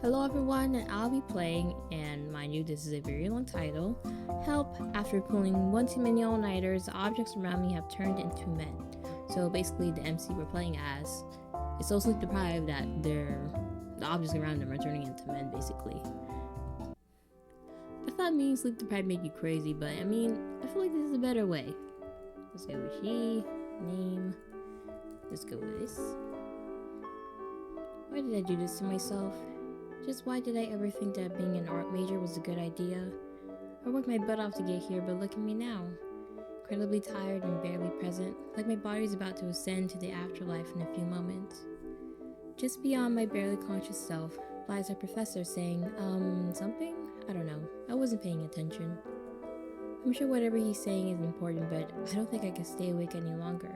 Hello everyone, I'll be playing, and mind you, this is a very long title. Help, after pulling one too many all-nighters, the objects around me have turned into men. So basically, the MC we're playing as is so sleep deprived that the objects around them are turning into men, basically. I thought being sleep deprived made you crazy, but I mean, I feel like this is a better way. Let's go with she, name, let's go with this. Why did I do this to myself? Just why did I ever think that being an art major was a good idea? I worked my butt off to get here, but look at me now. Incredibly tired and barely present, like my body's about to ascend to the afterlife in a few moments. Just beyond my barely conscious self lies our professor saying, something? I don't know. I wasn't paying attention. I'm sure whatever he's saying is important, but I don't think I can stay awake any longer.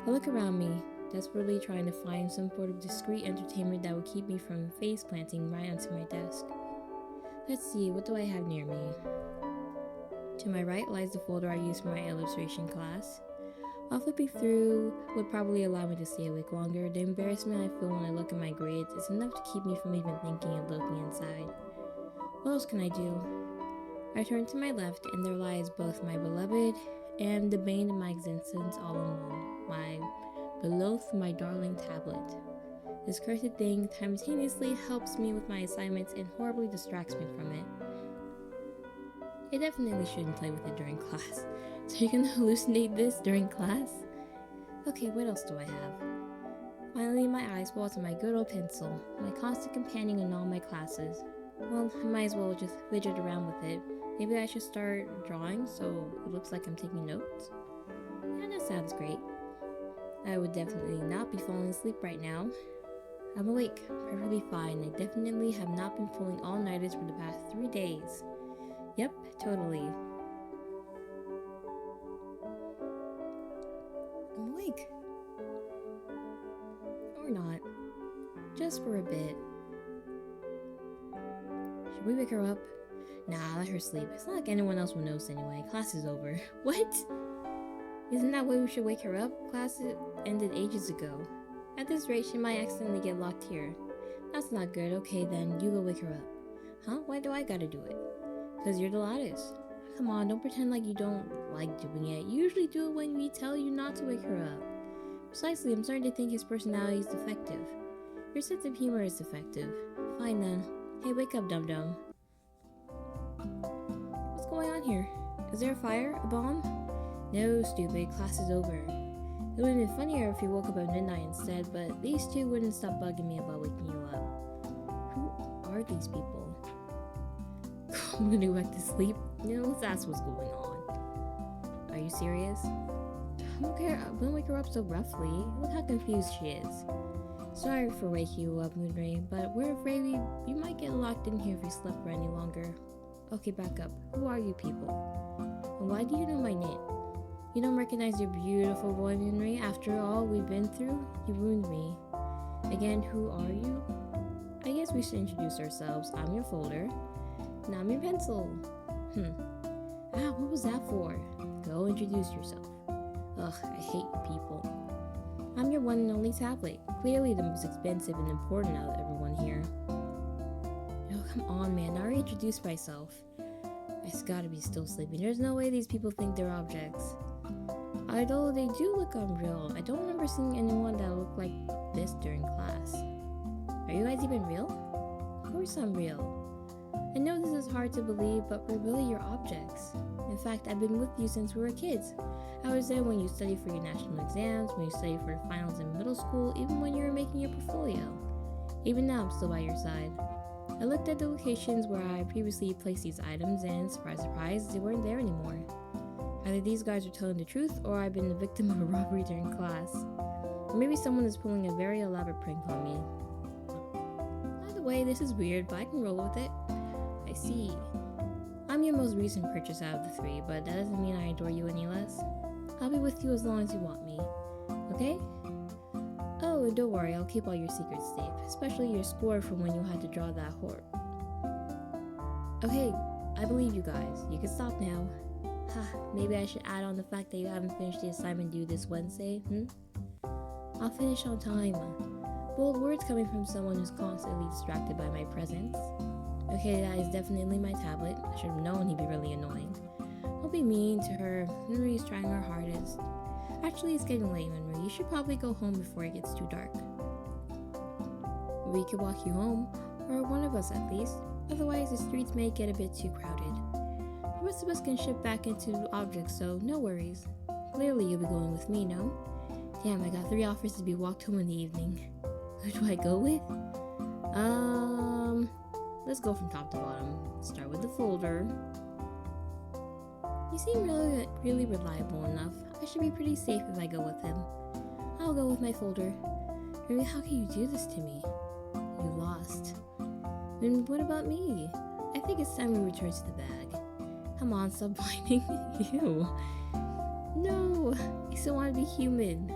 I look around me, desperately trying to find some sort of discreet entertainment that would keep me from face planting right onto my desk. Let's see, what do I have near me? To my right lies the folder I used for my illustration class. While flipping through would probably allow me to stay awake longer, the embarrassment I feel when I look at my grades is enough to keep me from even thinking of looking inside. What else can I do? I turn to my left, and there lies both my beloved and the bane of my existence all in one. My beloth, my darling tablet. This cursed thing simultaneously helps me with my assignments and horribly distracts me from it. I definitely shouldn't play with it during class. So you're gonna hallucinate this during class? Okay, what else do I have? Finally, my eyes fall to my good old pencil, my constant companion in all my classes. Well, I might as well just fidget around with it. Maybe I should start drawing so it looks like I'm taking notes? Yeah, that sounds great. I would definitely not be falling asleep right now. I'm awake, perfectly fine. I definitely have not been pulling all-nighters for the past 3 days. Yep, totally. I'm awake. Or not. Just for a bit. Should we wake her up? Nah, let her sleep. It's not like anyone else will notice anyway. Class is over. What? Isn't that why we should wake her up? Class ended ages ago. At this rate, she might accidentally get locked here. That's not good. Okay then, you go wake her up. Huh? Why do I gotta do it? Because you're the loudest. Come on, don't pretend like you don't like doing it. You usually do it when we tell you not to wake her up. Precisely, I'm starting to think his personality is defective. Your sense of humor is defective. Fine then. Hey, wake up, dum-dum. What's going on here? Is there a fire? A bomb? No, stupid. Class is over. It would have been funnier if you woke up at midnight instead, but these two wouldn't stop bugging me about waking you up. Who are these people? I'm gonna go back to sleep. You know, that's what's going on. Are you serious? I don't care. I wouldn't wake her up so roughly. Look how confused she is. Sorry for waking you up, Moonray, but we're afraid you might get locked in here if you slept for any longer. Okay, back up. Who are you people? And why do you know my name? You don't recognize your beautiful boy, Moonray? After all we've been through, you ruined me. Again, who are you? I guess we should introduce ourselves. I'm your folder. Now I'm your pencil. What was that for? Go introduce yourself. Ugh, I hate you people. I'm your one and only tablet. Clearly the most expensive and important out of everyone here. Oh, come on, man. I already introduced myself. I just gotta be still sleeping. There's no way these people think they're objects. Although they do look unreal, I don't remember seeing anyone that looked like this during class. Are you guys even real? Of course I'm real. I know this is hard to believe, but we're really your objects. In fact, I've been with you since we were kids. I was there when you studied for your national exams, when you studied for finals in middle school, even when you were making your portfolio. Even now, I'm still by your side. I looked at the locations where I previously placed these items, and surprise, surprise, they weren't there anymore. Either these guys are telling the truth, or I've been the victim of a robbery during class. Or maybe someone is pulling a very elaborate prank on me. By the way, this is weird, but I can roll with it. I see. I'm your most recent purchase out of the 3, but that doesn't mean I adore you any less. I'll be with you as long as you want me. Okay? Oh, and don't worry, I'll keep all your secrets safe, especially your score from when you had to draw that horror. Okay, I believe you guys. You can stop now. Maybe I should add on the fact that you haven't finished the assignment due this Wednesday, I'll finish on time. Bold words coming from someone who's constantly distracted by my presence. Okay, that is definitely my tablet. I should have known he'd be really annoying. Don't be mean to her. Minry's trying her hardest. Actually, it's getting late, Minry. You should probably go home before it gets too dark. We could walk you home, or one of us at least. Otherwise, the streets may get a bit too crowded. The rest of us can shift back into objects, so no worries. Clearly, you'll be going with me, no? Damn, I got 3 offers to be walked home in the evening. Who do I go with? Let's go from top to bottom. Start with the folder. You seem really reliable enough. I should be pretty safe if I go with him. I'll go with my folder. Really, how can you do this to me? You lost. Then what about me? I think it's time we return to the bag. Come on, stop whining. Ew. No, I still want to be human.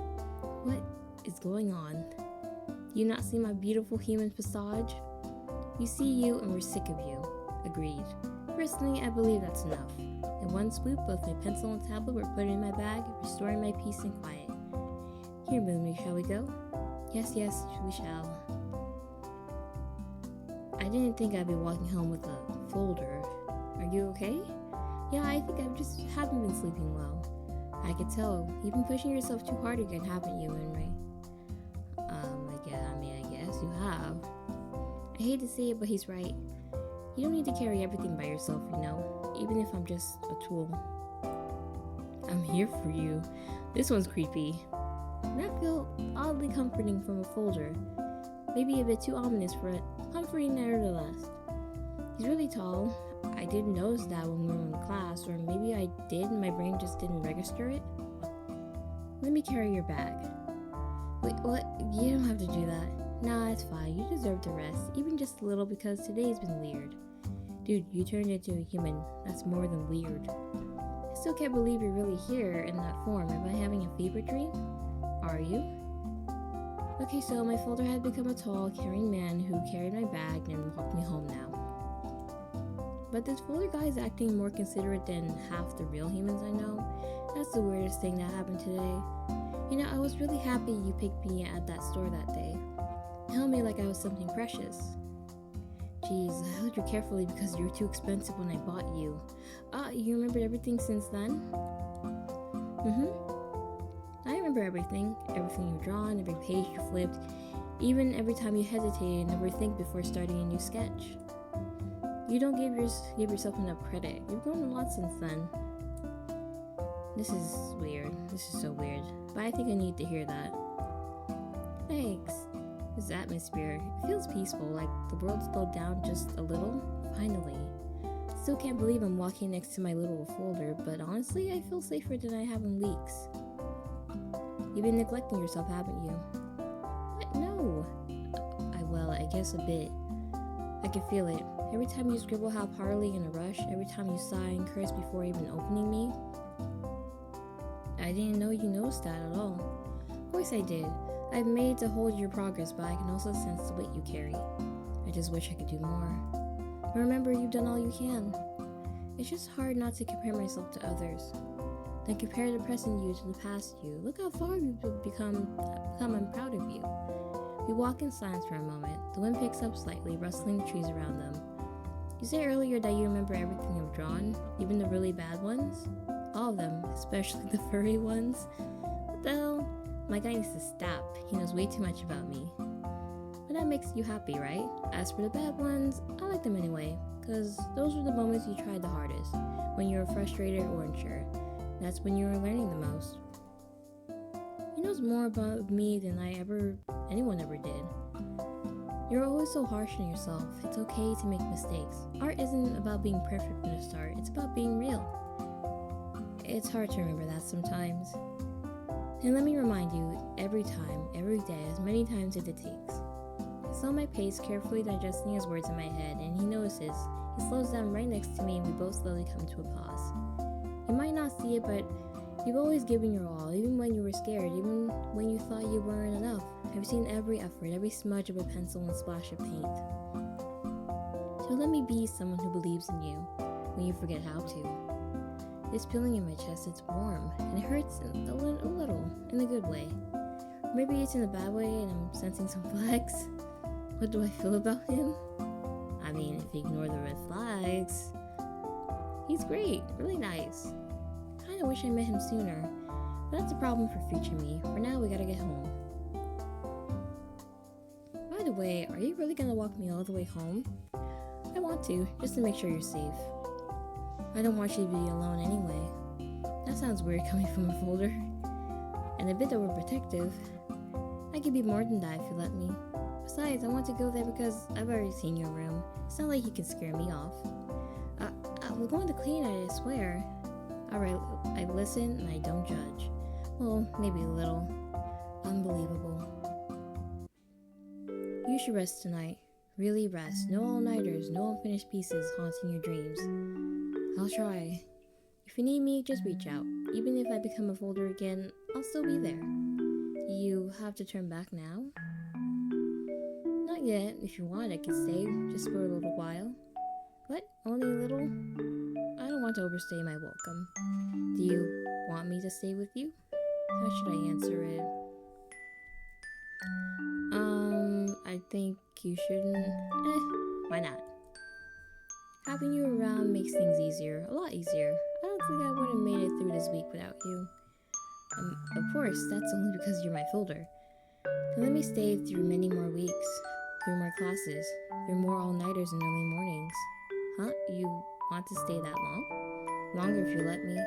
What is going on? Do you not see my beautiful human visage? We see you and we're sick of you. Agreed. Personally, I believe that's enough. In one swoop, both my pencil and tablet were put in my bag, restoring my peace and quiet. Here, Mooney, shall we go? Yes, we shall. I didn't think I'd be walking home with a folder. Are you okay? Yeah, I think I just haven't been sleeping well. I could tell. You've been pushing yourself too hard again, haven't you, Henry? I guess you have. I hate to say it, but he's right. You don't need to carry everything by yourself, you know, even if I'm just a tool. I'm here for you. This one's creepy. That felt oddly comforting from a folder. Maybe a bit too ominous for it. Comforting nevertheless. He's really tall. I didn't notice that when we were in class, or maybe I did and my brain just didn't register it. Let me carry your bag. Wait, what? You don't have to do that. Nah, it's fine. You deserve to rest, even just a little, because today's been weird. Dude, you turned into a human. That's more than weird. I still can't believe you're really here in that form. Am I having a fever dream? Are you? Okay, so my folder had become a tall, caring man who carried my bag and walked me home now. But this folder guy is acting more considerate than half the real humans I know. That's the weirdest thing that happened today. You know, I was really happy you picked me at that store that day. You held me like I was something precious. Jeez, I held you carefully because you were too expensive when I bought you. You remembered everything since then? I remember everything. Everything you've drawn, every page you flipped, even every time you hesitated and overthink before starting a new sketch. You don't give yourself enough credit. You've grown a lot since then. This is weird. This is so weird. But I think I need to hear that. Thanks. This atmosphere, it feels peaceful, like the world slowed down just a little. Finally. Still can't believe I'm walking next to my little folder, but honestly, I feel safer than I have in weeks. You've been neglecting yourself, haven't you? What? No. I guess a bit. I can feel it. Every time you scribble half-heartedly in a rush, every time you sigh and curse before even opening me. I didn't know you noticed that at all. Of course I did. I've made to hold your progress, but I can also sense the weight you carry. I just wish I could do more. But remember, you've done all you can. It's just hard not to compare myself to others. Then compare the present you to the past you. Look how far you've become. I'm proud of you. We walk in silence for a moment. The wind picks up slightly, rustling the trees around them. You said earlier that you remember everything I've drawn, even the really bad ones? All of them, especially the furry ones. What the hell? My guy needs to stop. He knows way too much about me. But that makes you happy, right? As for the bad ones, I like them anyway, because those were the moments you tried the hardest, when you were frustrated or unsure. That's when you were learning the most. He knows more about me than anyone ever did. You're always so harsh on yourself. It's okay to make mistakes. Art isn't about being perfect from the start. It's about being real. It's hard to remember that sometimes. And let me remind you, every time, every day, as many times as it takes. I saw my pace, carefully digesting his words in my head, and he notices. He slows down right next to me, and we both slowly come to a pause. You might not see it, but you've always given your all, even when you were scared, even when you thought you weren't enough. I've seen every effort, every smudge of a pencil and splash of paint. So let me be someone who believes in you when you forget how to. This feeling in my chest, it's warm, and it hurts a little, in a good way. Maybe it's in a bad way and I'm sensing some flags. What do I feel about him? I mean, if you ignore the red flags, he's great, really nice. Kinda wish I met him sooner, but that's a problem for future me. For now, we gotta get home. By the way, are you really gonna walk me all the way home? I want to, just to make sure you're safe. I don't want you to be alone anyway. That sounds weird coming from a folder. And a bit overprotective. I could be more than that if you let me. Besides, I want to go there because I've already seen your room. It's not like you can scare me off. We're going to clean it, I swear. Alright, I listen and I don't judge. Well, maybe a little. Unbelievable. You should rest tonight. Really rest. No all-nighters, no unfinished pieces haunting your dreams. I'll try. If you need me, just reach out. Even if I become a folder again, I'll still be there. You have to turn back now? Not yet. If you want, I can stay, just for a little while. What? Only a little? I don't want to overstay my welcome. Do you want me to stay with you? How should I answer it? I think you shouldn't. Why not? Having you around makes things easier, a lot easier. I don't think I would have made it through this week without you. Of course, that's only because you're my folder. Then let me stay through many more weeks, through more classes, through more all-nighters and early mornings. Huh? You want to stay that long? Longer if you let me.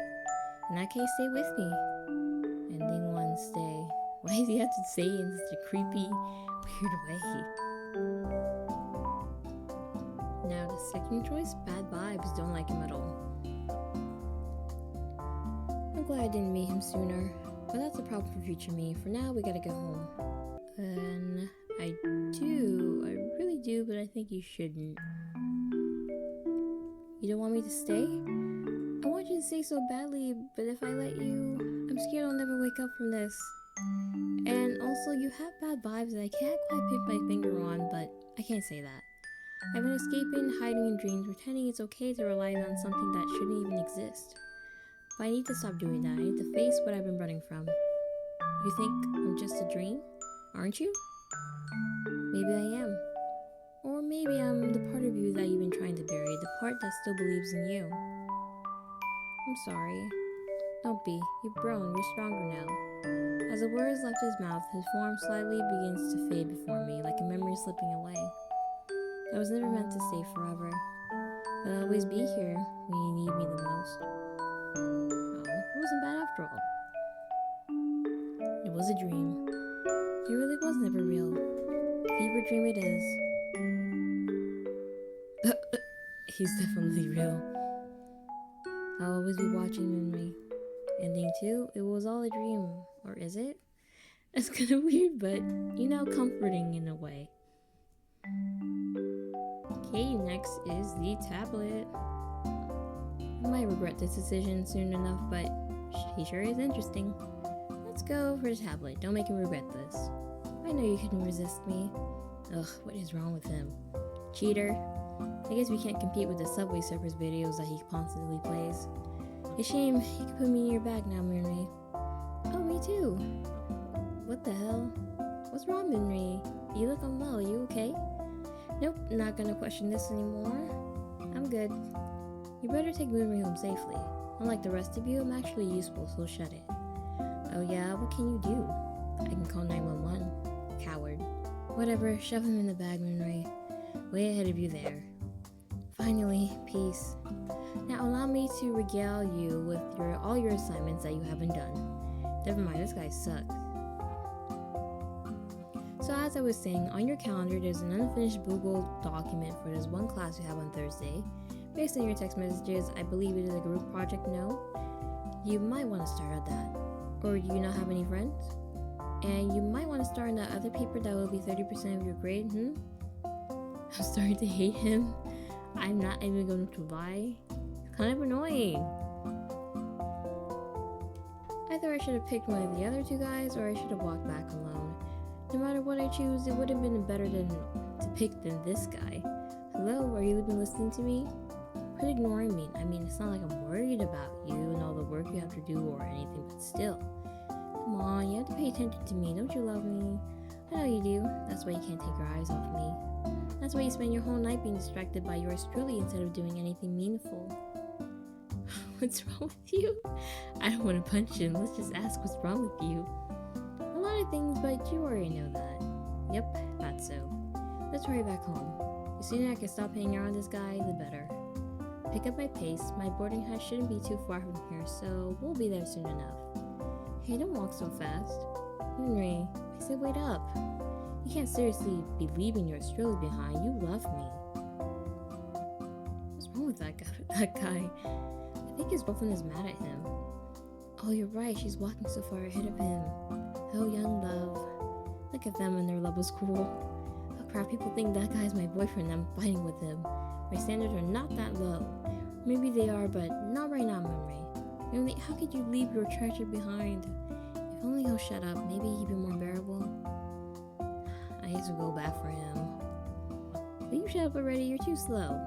In that case, stay with me. Ending one, stay. Why do you have to say in such a creepy, weird way? Now the second choice, bad vibes, don't like him at all. I'm glad I didn't meet him sooner, but that's a problem for future me. For now, we gotta go home. And I really do, but I think you shouldn't. You don't want me to stay? I want you to stay so badly, but if I let you, I'm scared I'll never wake up from this. And also, you have bad vibes that I can't quite put my finger on, but I can't say that. I've been escaping, hiding in dreams, pretending it's okay to rely on something that shouldn't even exist. But I need to stop doing that. I need to face what I've been running from. You think I'm just a dream? Aren't you? Maybe I am. Or maybe I'm the part of you that you've been trying to bury, the part that still believes in you. I'm sorry. Don't be. You've grown. You're stronger now. As the words left his mouth, his form slightly begins to fade before me, like a memory slipping away. I was never meant to stay forever, but I'll always be here when you need me the most. Oh, it wasn't bad after all. It was a dream. He really was never real. Fever dream it is. He's definitely real. I'll always be watching Moonray. Ending 2, it was all a dream. Or is it? It's kind of weird, but, comforting in a way. Okay, next is the tablet. I might regret this decision soon enough, but he sure is interesting. Let's go for the tablet. Don't make him regret this. I know you couldn't resist me. Ugh, what is wrong with him? Cheater. I guess we can't compete with the Subway Surfers videos that he constantly plays. A shame, you can put me in your bag now, Moonray. Oh, me too. What the hell? What's wrong, Moonray? You look unwell, are you okay? Nope, not gonna question this anymore. I'm good. You better take Moonray home safely. Unlike the rest of you, I'm actually useful, so shut it. Oh yeah, what can you do? I can call 911. Coward. Whatever, shove him in the bag, Moonray. Way ahead of you there. Finally, peace. Now allow me to regale you with all your assignments that you haven't done. Never mind, this guy sucks. So as I was saying, on your calendar there's an unfinished Google document for this one class we have on Thursday. Based on your text messages, I believe it is a group project, no? You might want to start at that. Or do you not have any friends? And you might want to start on that other paper that will be 30% of your grade, I'm starting to hate him. I'm not even going to lie. It's kind of annoying. Either I should have picked one of the other two guys, or I should have walked back alone. No matter what I choose, it would have been better to pick than this guy. Hello, are you even listening to me? Quit ignoring me. I mean, it's not like I'm worried about you and all the work you have to do or anything, but still. Come Aw, you have to pay attention to me. Don't you love me? I know you do. That's why you can't take your eyes off me. That's why you spend your whole night being distracted by yours truly instead of doing anything meaningful. What's wrong with you? I don't want to punch him. Let's just ask what's wrong with you. A lot of things, but you already know that. Yep, that's so. Let's hurry back home. The sooner I can stop hanging around this guy, the better. Pick up my pace. My boarding house shouldn't be too far from here, so we'll be there soon enough. Hey, don't walk so fast. Henry, I said wait up. You can't seriously be leaving your Australia behind. You love me. What's wrong with that guy? I think his girlfriend is mad at him. Oh, you're right. She's walking so far ahead of him. Oh, young love. Look at them and their love was cool. Oh crap, people think that guy's my boyfriend and I'm fighting with him. My standards are not that low. Maybe they are, but not right now, Memory. Only, how could you leave your treasure behind? If only he'll shut up, maybe he'd be more bearable. I need to go back for him. Will you shut up already? You're too slow.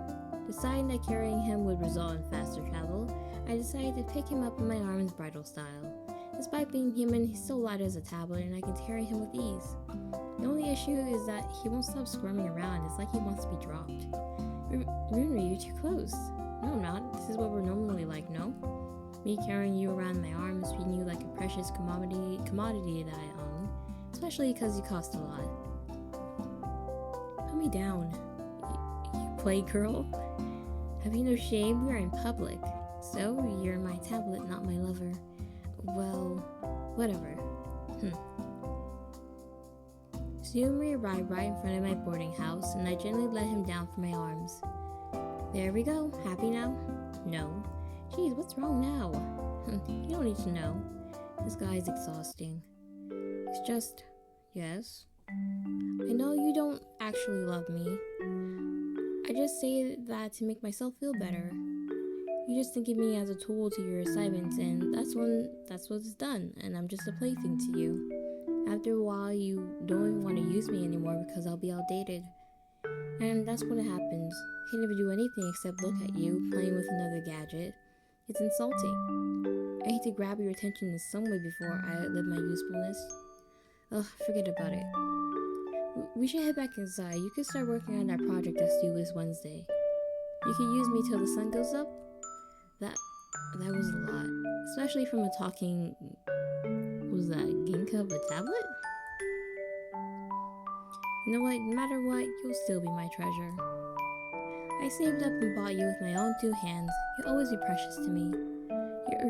Deciding that carrying him would result in faster travel, I decided to pick him up in my arms bridal style. Despite being human, he's still light as a tablet and I can carry him with ease. The only issue is that he won't stop squirming around. It's like he wants to be dropped. Runri, you're too close. No, I'm not. This is what we're normally like, no? Me carrying you around my arms, treating you like a precious commodity that I own. Especially because you cost a lot. Put me down. You play girl? Have you no shame? We are in public. So, you're my tablet, not my lover. Well, whatever. Soon we arrived right in front of my boarding house, and I gently let him down from my arms. There we go. Happy now? No. Geez, what's wrong now? You don't need to know. This guy is exhausting. It's just... Yes? I know you don't actually love me. I just say that to make myself feel better. You just think of me as a tool to your assignments, and that's what's done, and I'm just a plaything to you. After a while, you don't even want to use me anymore because I'll be outdated. And that's when it happens. I can't even do anything except look at you, playing with another gadget. It's insulting. I need to grab your attention in some way before I outlive my usefulness. Ugh, forget about it. We should head back inside. You could start working on that project that's due this Wednesday. You could use me till the sun goes up. That was a lot. Especially from a talking... Was that Ginka of a tablet? You know what? No matter what, you'll still be my treasure. I saved up and bought you with my own two hands. You'll always be precious to me.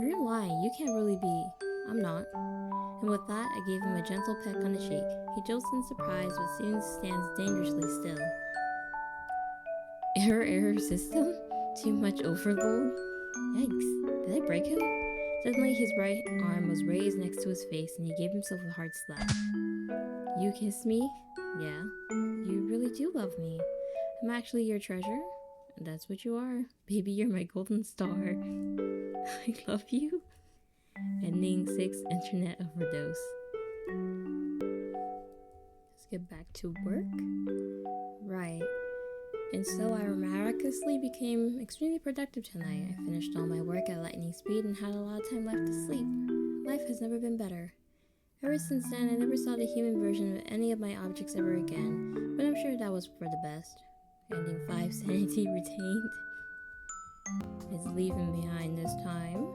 You're lying. You can't really be. I'm not. And with that, I gave him a gentle peck on the cheek. He jolts in surprise, but soon stands dangerously still. Error system? Too much overload? Yikes. Did I break him? Suddenly his right arm was raised next to his face and he gave himself a hard slap. You kiss me? Yeah. You really do love me. I'm actually your treasure. And that's what you are. Baby, you're my golden star. I love you. Ending 6 internet overdose. Let's get back to work. Right. And so I miraculously became extremely productive tonight. I finished all my work at lightning speed and had a lot of time left to sleep. Life has never been better. Ever since then, I never saw the human version of any of my objects ever again, but I'm sure that was for the best. Ending 5 sanity retained. It's leaving behind this time.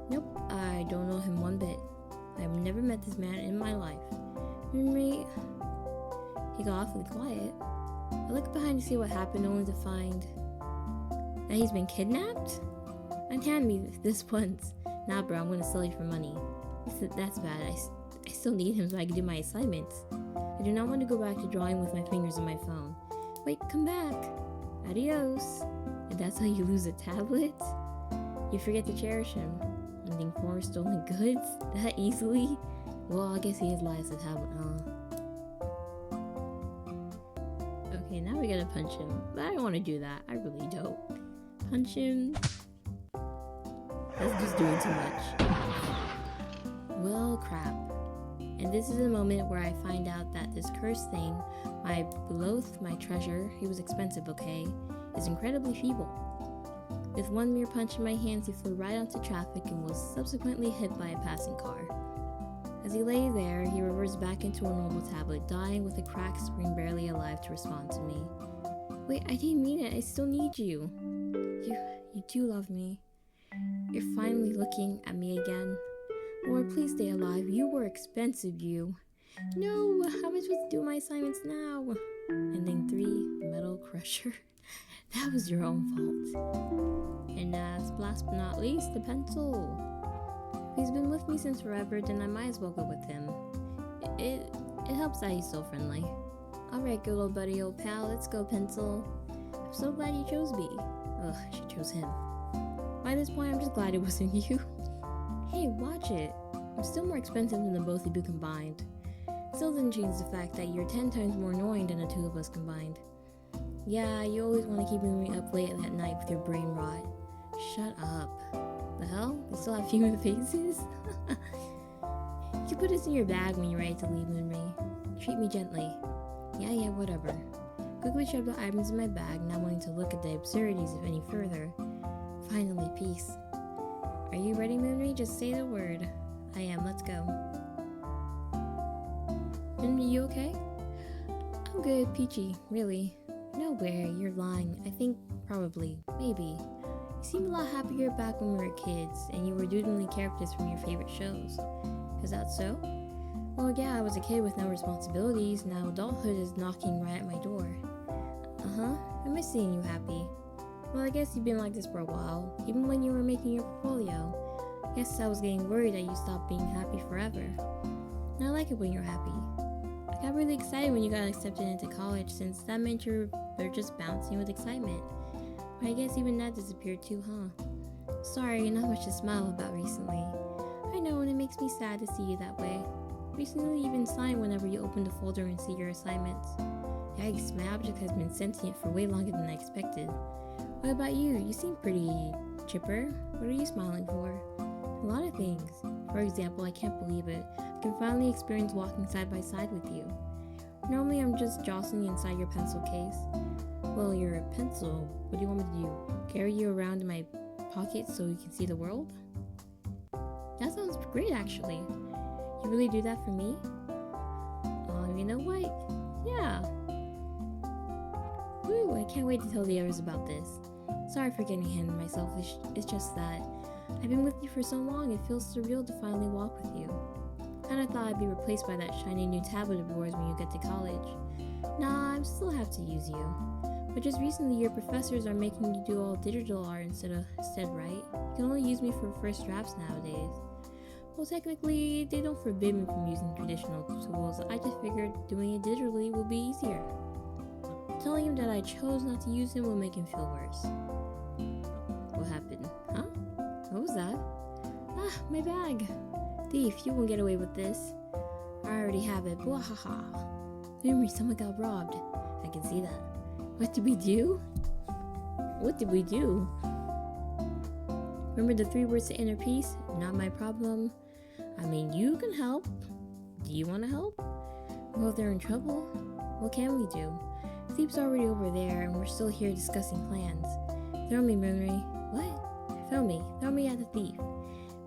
Nope, I don't know him one bit. I've never met this man in my life. He got awfully quiet. I looked behind to see what happened, only to find that he's been kidnapped? Unhand me this once. Nah, bro, I'm gonna sell you for money. That's bad. I still need him so I can do my assignments. I do not want to go back to drawing with my fingers on my phone. Wait, come back. Adios. And that's how you lose a tablet? You forget to cherish him. Ending 4 stolen goods? That easily? Well, I guess he is lies a tablet, huh? Okay, now we gotta punch him. But I don't want to do that. I really don't. Punch him. That's just doing too much. Well, crap. And this is the moment where I find out that this cursed thing, my beloved, my treasure, he was expensive, okay, is incredibly feeble. With one mere punch in my hands, he flew right onto traffic and was subsequently hit by a passing car. As he lay there, he reversed back into a normal tablet, dying with a cracked screen barely alive to respond to me. Wait, I didn't mean it. I still need you. You do love me. You're finally looking at me again. Lord, please stay alive. You were expensive, you. No, how am I supposed to do my assignments now? Ending 3, Metal Crusher. That was your own fault. And last but not least, the pencil. If he's been with me since forever, then I might as well go with him. It helps that he's so friendly. Alright, good old buddy, old pal, let's go, pencil. I'm so glad you chose me. Ugh, she chose him. By this point, I'm just glad it wasn't you. Hey, watch it. I'm still more expensive than the both of you combined. Still doesn't change the fact that you're 10 times more annoying than the two of us combined. Yeah, you always want to keep me up late at night with your brain rot. Shut up. The hell? They still have human faces? You can put this in your bag when you're ready to leave, Moonray. Treat me gently. Yeah, whatever. Quickly shoved the items in my bag, not wanting to look at the absurdities of any further. Finally, peace. Are you ready, Moonray? Just say the word. I am. Let's go. Moonray, you okay? I'm good, Peachy. Really? No way, you're lying. I think, probably, maybe. You seemed a lot happier back when we were kids, and you were doodling characters from your favorite shows. Is that so? Well, yeah, I was a kid with no responsibilities. Now adulthood is knocking right at my door. I miss seeing you happy. Well, I guess you've been like this for a while, even when you were making your portfolio. Guess I was getting worried that you stopped being happy forever. And I like it when you're happy. I got really excited when you got accepted into college, since that meant you were just bouncing with excitement. But I guess even that disappeared too, huh? Sorry, not much to smile about recently. I know, and it makes me sad to see you that way. Recently, you even sign whenever you open the folder and see your assignments. Yikes, my object has been sentient for way longer than I expected. What about you? You seem pretty chipper. What are you smiling for? A lot of things. For example, I can't believe it. I can finally experience walking side by side with you. Normally, I'm just jostling inside your pencil case. Well, your pencil. What do you want me to do? Carry you around in my pocket so you can see the world? That sounds great, actually. You really do that for me? You know what? Yeah. Woo, I can't wait to tell the others about this. Sorry for getting ahead of myself. It's just that I've been with you for so long, it feels surreal to finally walk with you. Kinda thought I'd be replaced by that shiny new tablet of yours when you get to college. Nah, I still have to use you. But just recently, your professors are making you do all digital art instead, right? You can only use me for first drafts nowadays. Well, technically, they don't forbid me from using traditional tools. I just figured doing it digitally would be easier. Telling him that I chose not to use him will make him feel worse. What happened? Huh? What was that? Ah, my bag. Thief, you won't get away with this. I already have it. Bwahaha. Memory, someone got robbed. I can see that. What did we do? What did we do? Remember the 3 words to inner peace? Not my problem. I mean, you can help. Do you want to help? Well, if they're in trouble, what can we do? Thief's already over there, and we're still here discussing plans. Throw me, Moonray. What? Throw me at the thief.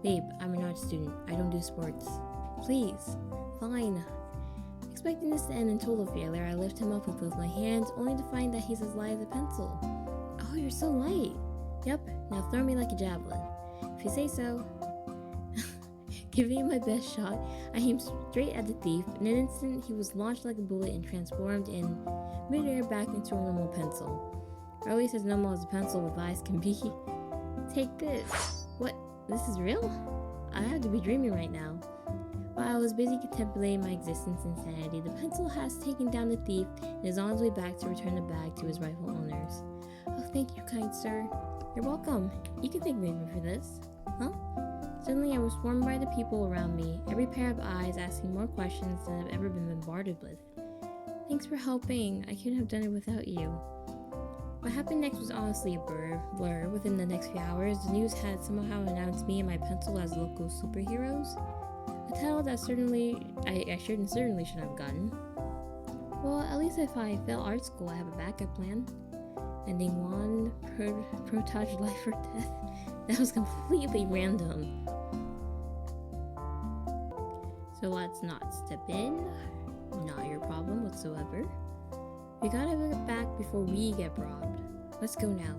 Babe, I'm an art student. I don't do sports. Please. Fine. Expecting this to end in total failure, I lift him up with both my hands, only to find that he's as light as a pencil. Oh, you're so light. Yep, now throw me like a javelin. If you say so. Giving it my best shot, I aimed straight at the thief. In an instant, he was launched like a bullet and transformed in midair back into a normal pencil. Or at least as normal as a pencil with eyes can be. Take this. What? This is real? I have to be dreaming right now. While I was busy contemplating my existence and sanity, the pencil has taken down the thief and is on his way back to return the bag to his rightful owners. Oh, thank you, kind sir. You're welcome. You can thank me for this. Huh? Suddenly, I was swarmed by the people around me, every pair of eyes asking more questions than I've ever been bombarded with. Thanks for helping. I couldn't have done it without you. What happened next was honestly a blur. Within the next few hours, the news had somehow announced me and my pencil as local superheroes. A title that I certainly should have gotten. Well, at least if I fail art school, I have a backup plan. Ending 1, Protage life or death. That was completely random. So let's not step in. Not your problem whatsoever. We gotta get back before we get robbed. Let's go now.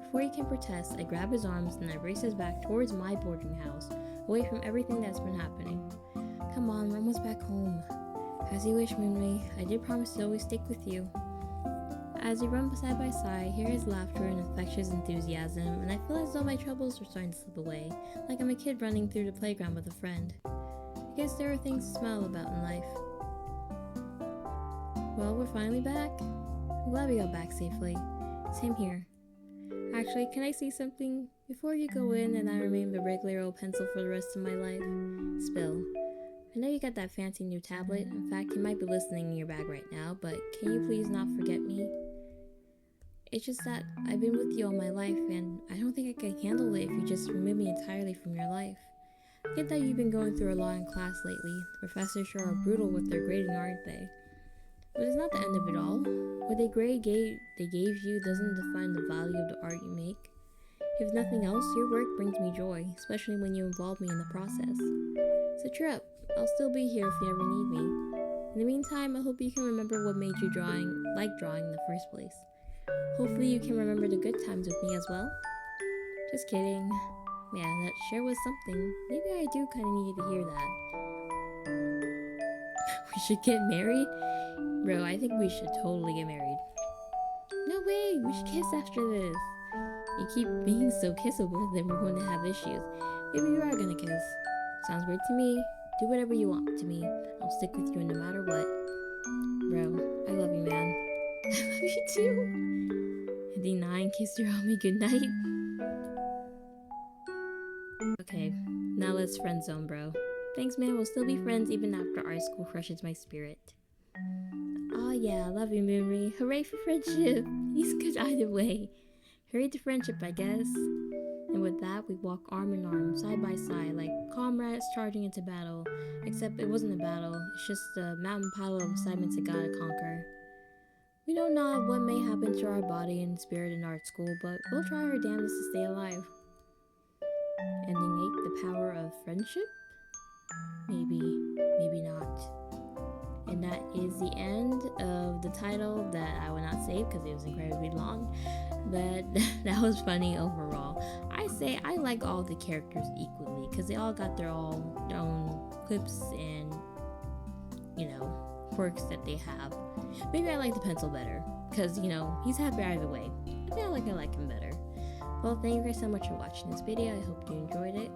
Before he can protest, I grab his arms and I race us back towards my boarding house, away from everything that's been happening. Come on, we're almost back home. As you wish, Moonray. I did promise to always stick with you. As we run side by side, I hear his laughter and infectious enthusiasm, and I feel as though my troubles are starting to slip away, like I'm a kid running through the playground with a friend. I guess there are things to smile about in life. Well, we're finally back. I'm glad we got back safely. Same here. Actually, can I say something? Before you go in and I remain the regular old pencil for the rest of my life? Spill. I know you got that fancy new tablet. In fact, you might be listening in your bag right now, but can you please not forget me? It's just that I've been with you all my life, and I don't think I can handle it if you just remove me entirely from your life. I get that you've been going through a lot in class lately. The professors sure are brutal with their grading, aren't they? But it's not the end of it all. What they gave you doesn't define the value of the art you make. If nothing else, your work brings me joy, especially when you involve me in the process. So cheer up. I'll still be here if you ever need me. In the meantime, I hope you can remember what made you like drawing in the first place. Hopefully you can remember the good times with me as well. Just kidding. Yeah, that sure was something. Maybe I do kind of need to hear that. We should get married? Bro, I think we should totally get married. No way, we should kiss after this. You keep being so kissable, then we're going to have issues. Maybe you are gonna kiss. Sounds great to me. Do whatever you want to me. I'll stick with you no matter what. Bro, I love you, man. I love you too. Ending 9, kiss your homie goodnight. Okay, now let's friend zone, bro. Thanks, man. We'll still be friends even after our school crushes my spirit. Oh yeah, I love you, Moonray. Hooray for friendship. He's good either way. Hooray to friendship, I guess. And with that, we walk arm in arm, side by side, like comrades charging into battle. Except it wasn't a battle, it's just a mountain pile of assignments I gotta conquer. We know not what may happen to our body and spirit in art school, but we'll try our damnedest to stay alive. Ending 8, the power of friendship? Maybe, maybe not. And that is the end of the title that I will not save because it was incredibly long. But that was funny overall. I say I like all the characters equally because they all got their own quips and, quirks that they have. Maybe I like the pencil better because, he's happy either way. I feel like I like him better. Well, thank you guys so much for watching this video. I hope you enjoyed it.